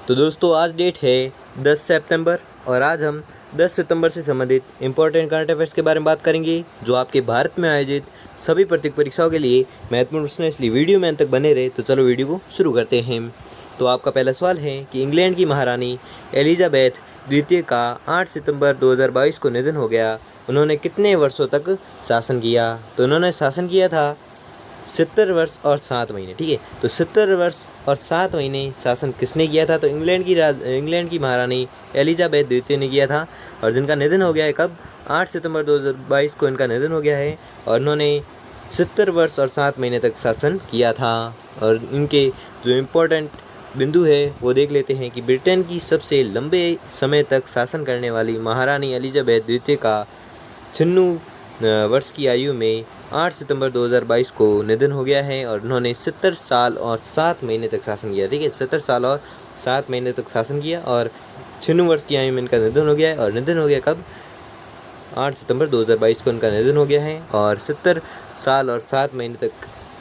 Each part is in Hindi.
तो दोस्तों आज डेट है 10 सितंबर और आज हम 10 सितंबर से संबंधित इंपॉर्टेंट करंट अफेयर्स के बारे में बात करेंगे जो आपके भारत में आयोजित सभी प्रतियोगी परीक्षाओं के लिए महत्वपूर्ण प्रश्न है, इसलिए वीडियो में अंत तक बने रहे। तो चलो वीडियो को शुरू करते हैं। तो आपका पहला सवाल है कि इंग्लैंड की महारानी एलिजाबेथ द्वितीय का 8 सितंबर 2022 को निधन हो गया। उन्होंने कितने वर्षों तक शासन किया? तो उन्होंने शासन किया था 70 वर्ष और 7 महीने। ठीक है, तो 70 वर्ष और 7 महीने शासन किसने किया था? तो इंग्लैंड की महारानी एलिजाबेथ द्वितीय ने किया था और जिनका निधन हो गया है कब? 8 सितंबर 2022 को इनका निधन हो गया है और इन्होंने 70 वर्ष और 7 महीने तक शासन किया था। और इनके जो इम्पोर्टेंट बिंदु है वो देख लेते हैं कि ब्रिटेन की सबसे लंबे समय तक शासन करने वाली महारानी एलिजाबेथ द्वितीय का 96 वर्ष की आयु में 8 सितंबर 2022 को निधन हो गया है और उन्होंने 70 साल और 7 महीने तक शासन किया। ठीक है, 70 साल और 7 महीने तक शासन किया और 96 वर्ष की आयु में इनका निधन हो गया है। और निधन हो गया कब? 8 सितंबर 2022 को इनका निधन हो गया है और 70 साल और 7 महीने तक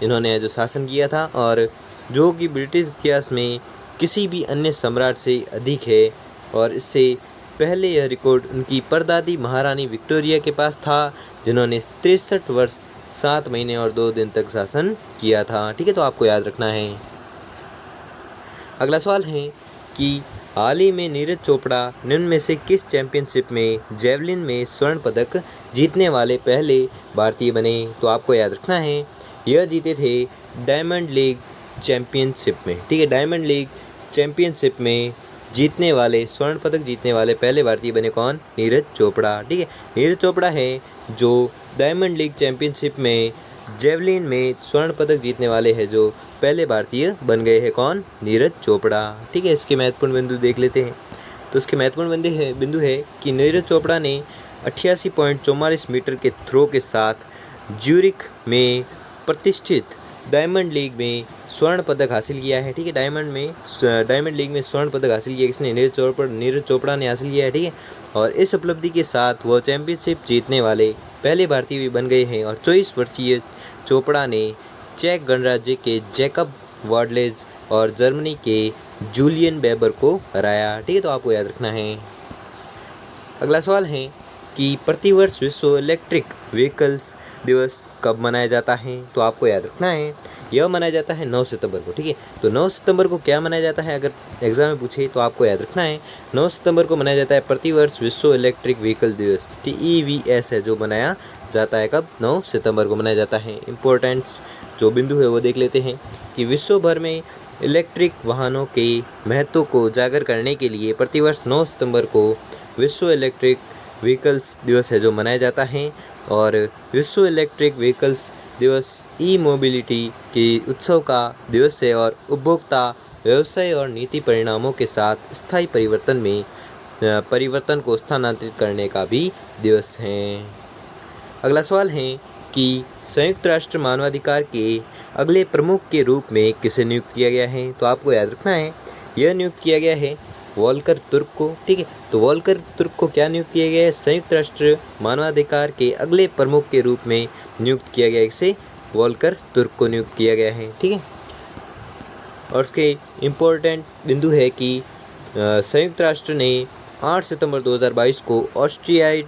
इन्होंने जो शासन किया था और जो कि ब्रिटिश इतिहास में किसी भी अन्य सम्राट से अधिक है। और इससे पहले यह रिकॉर्ड उनकी परदादी महारानी विक्टोरिया के पास था जिन्होंने 63 वर्ष 7 महीने और 2 दिन तक शासन किया था। ठीक है, तो आपको याद रखना है। अगला सवाल है कि हाल ही में नीरज चोपड़ा निम्न में से किस चैंपियनशिप में जेवलिन में स्वर्ण पदक जीतने वाले पहले भारतीय बने? तो आपको याद रखना है यह जीते थे डायमंड लीग चैंपियनशिप में। ठीक है, डायमंड लीग चैंपियनशिप में जीतने वाले स्वर्ण पदक जीतने वाले पहले भारतीय बने कौन? नीरज चोपड़ा। ठीक है, नीरज चोपड़ा है जो डायमंड लीग चैंपियनशिप में जेवलिन में स्वर्ण पदक जीतने वाले हैं जो पहले भारतीय बन गए हैं। कौन? नीरज चोपड़ा। ठीक है, इसके महत्वपूर्ण बिंदु देख लेते हैं। तो इसके महत्वपूर्ण बिंदु है कि नीरज चोपड़ा ने 88.44 मीटर के थ्रो के साथ ज्यूरिख में प्रतिष्ठित डायमंड लीग में स्वर्ण पदक हासिल किया है। ठीक है, डायमंड लीग में स्वर्ण पदक हासिल किया किसने? नीरज चोपड़ा ने हासिल किया है। ठीक है, और इस उपलब्धि के साथ वह चैंपियनशिप जीतने वाले पहले भारतीय भी बन गए हैं। और 24 वर्षीय चोपड़ा ने चेक गणराज्य के जैकब वार्डलेज और जर्मनी के जूलियन बेबर को हराया। ठीक है, तो आपको याद रखना है। अगला सवाल है कि प्रतिवर्ष विश्व इलेक्ट्रिक व्हीकल्स दिवस कब मनाया जाता है? तो आपको याद रखना है यह मनाया जाता है 9 सितंबर को। ठीक है, तो 9 सितंबर को क्या मनाया जाता है? अगर एग्जाम में पूछे तो आपको याद रखना है 9 सितंबर को मनाया जाता है प्रतिवर्ष विश्व इलेक्ट्रिक व्हीकल दिवस। TEVS है जो मनाया जाता है कब? 9 सितंबर को मनाया जाता है। इम्पोर्टेंट्स जो बिंदु है वो देख लेते हैं कि विश्व भर में इलेक्ट्रिक वाहनों के महत्व को उजागर करने के लिए प्रतिवर्ष 9 सितंबर को विश्व इलेक्ट्रिक व्हीकल्स दिवस है जो मनाया जाता है। और विश्व इलेक्ट्रिक व्हीकल्स दिवस ई मोबिलिटी के उत्सव का दिवस है और उपभोक्ता व्यवसाय और नीति परिणामों के साथ स्थायी परिवर्तन को स्थानांतरित करने का भी दिवस है। अगला सवाल है कि संयुक्त राष्ट्र मानवाधिकार के अगले प्रमुख के रूप में किसे नियुक्त किया गया है? तो आपको याद रखना है यह नियुक्त किया गया है वोल्कर तुर्क को। ठीक है, तो वोल्कर तुर्क को क्या नियुक्त किया गया है? संयुक्त राष्ट्र मानवाधिकार के अगले प्रमुख के रूप में नियुक्त किया गया है। इसे वोल्कर तुर्क को नियुक्त किया गया है। ठीक है, और उसके इम्पोर्टेंट बिंदु है कि संयुक्त राष्ट्र ने 8 सितंबर 2022 को ऑस्ट्रियाई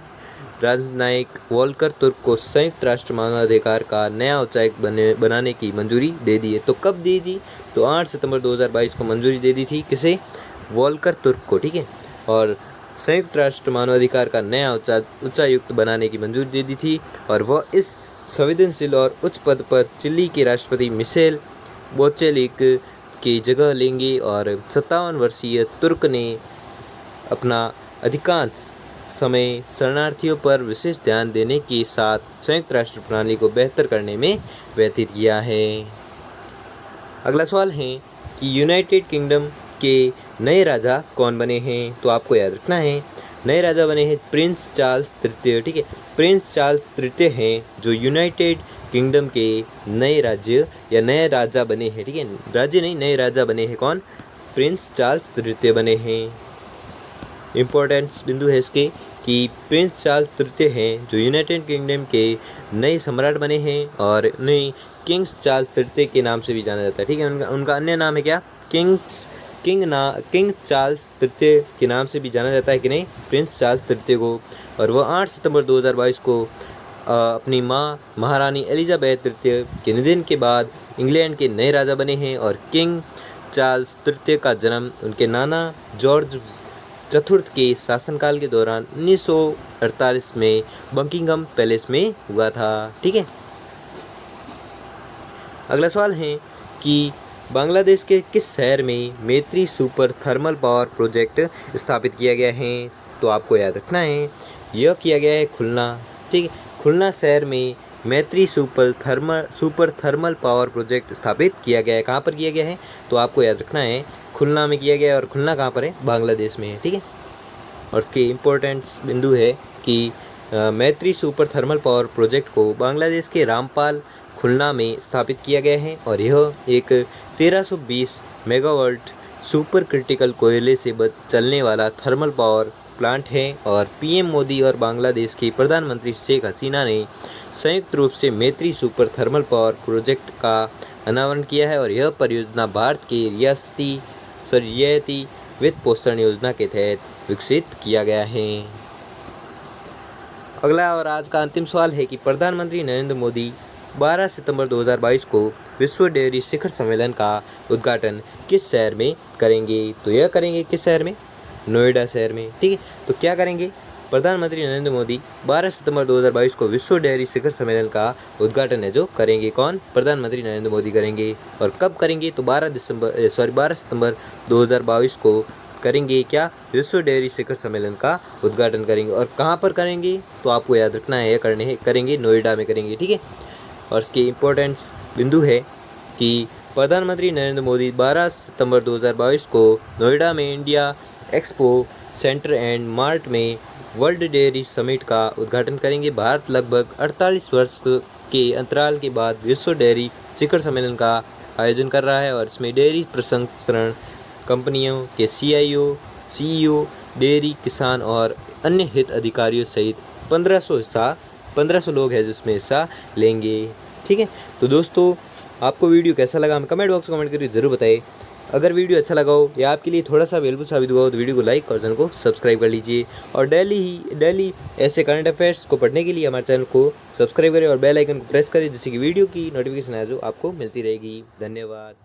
राजनयिक वोल्कर तुर्क को संयुक्त राष्ट्र मानवाधिकार का नया उच्चायुक्त बनाने की मंजूरी दे दी है। तो कब दी थी? तो 8 सितंबर 2022 को मंजूरी दे दी थी किसे? वोल्कर तुर्क को। ठीक है, और संयुक्त राष्ट्र मानवाधिकार का नया उच्चायुक्त बनाने की मंजूरी दे दी थी और वह इस संवेदनशील और उच्च पद पर चिली के राष्ट्रपति मिशेल बोचेलिक की जगह लेंगे। और 57 वर्षीय तुर्क ने अपना अधिकांश समय शरणार्थियों पर विशेष ध्यान देने के साथ संयुक्त राष्ट्र प्रणाली को बेहतर करने में व्यतीत किया है। अगला सवाल है कि यूनाइटेड किंगडम के नए राजा कौन बने हैं? तो आपको याद रखना है नए राजा बने हैं प्रिंस चार्ल्स तृतीय। ठीक है, प्रिंस चार्ल्स तृतीय हैं जो यूनाइटेड किंगडम के नए राज्य या नए राजा बने हैं। ठीक है, राज्य नहीं नए राजा बने हैं। कौन? प्रिंस चार्ल्स तृतीय बने हैं। इम्पोर्टेंस बिंदु है इसके कि प्रिंस चार्ल्स तृतीय हैं जो यूनाइटेड किंगडम के नए सम्राट बने हैं और उन्हें किंग्स चार्ल्स तृतीय के नाम से भी जाना जाता है। ठीक है, उनका अन्य नाम है क्या? किंग चार्ल्स तृतीय के नाम से भी जाना जाता है कि नहीं, प्रिंस चार्ल्स तृतीय को। और वह 8 सितंबर 2022 को अपनी माँ महारानी एलिजाबेथ तृतीय के निधन के बाद इंग्लैंड के नए राजा बने हैं। और किंग चार्ल्स तृतीय का जन्म उनके नाना जॉर्ज चतुर्थ के शासनकाल के दौरान 1948 में बकिंघम पैलेस में हुआ था। ठीक है, अगला सवाल है कि बांग्लादेश के किस शहर में मैत्री सुपर थर्मल पावर प्रोजेक्ट स्थापित किया गया है? तो आपको याद रखना है, यह किया गया है खुलना। ठीक है, खुलना शहर में मैत्री सुपर थर्मल पावर प्रोजेक्ट स्थापित किया गया है। कहाँ पर किया गया है? तो आपको याद रखना है, खुलना में किया गया है। और खुलना कहाँ पर है? बांग्लादेश में है। ठीक है, और इसके इम्पोर्टेंट्स बिंदु है कि मैत्री सुपर थर्मल पावर प्रोजेक्ट को बांग्लादेश के रामपाल खुलना में स्थापित किया गया है। और यह एक 1320 मेगावाट सुपर क्रिटिकल कोयले से चलने वाला थर्मल पावर प्लांट है। और पीएम मोदी और बांग्लादेश की प्रधानमंत्री शेख हसीना ने संयुक्त रूप से मैत्री सुपर थर्मल पावर प्रोजेक्ट का अनावरण किया है। और यह परियोजना भारत की रियायती वित्त पोषण योजना के तहत विकसित किया गया है। अगला और आज का अंतिम सवाल है कि प्रधानमंत्री नरेंद्र मोदी 12 सितंबर 2022 को विश्व डेयरी शिखर सम्मेलन का उद्घाटन किस शहर में करेंगे? तो यह करेंगे किस शहर में? नोएडा शहर में। ठीक है, तो क्या करेंगे? प्रधानमंत्री नरेंद्र मोदी 12 सितंबर 2022 को विश्व डेयरी शिखर सम्मेलन का उद्घाटन है जो करेंगे कौन? प्रधानमंत्री नरेंद्र मोदी करेंगे। और कब करेंगे? तो 12 सितंबर 2022 को करेंगे क्या? विश्व डेयरी शिखर सम्मेलन का उद्घाटन करेंगे। और कहाँ पर करेंगे? तो आपको याद रखना है, करेंगे नोएडा में करेंगे। ठीक है, और इसके इम्पोर्टेंट्स बिंदु है कि प्रधानमंत्री नरेंद्र मोदी 12 सितंबर 2022 को नोएडा में India expo centre and mart में वर्ल्ड डेयरी समिट का उद्घाटन करेंगे। भारत लगभग 48 वर्ष के अंतराल के बाद विश्व डेयरी शिखर सम्मेलन का आयोजन कर रहा है। और इसमें डेयरी प्रसंस्करण कंपनियों के सीईओ, डेयरी किसान और अन्य हित अधिकारियों सहित 1500 लोग हैं जिसमें हिस्सा लेंगे। ठीक है, तो दोस्तों आपको वीडियो कैसा लगा हमें कमेंट बॉक्स में कमेंट करके ज़रूर बताइए। अगर वीडियो अच्छा लगा हो या आपके लिए थोड़ा सा वैल्यूबल साबित हुआ हो तो वीडियो को लाइक और चैनल को सब्सक्राइब कर लीजिए। और डेली ऐसे करंट अफेयर्स को पढ़ने के लिए हमारे चैनल को सब्सक्राइब करें और बेल आइकन को प्रेस करें जिससे कि वीडियो की नोटिफिकेशन है जो आपको मिलती रहेगी। धन्यवाद।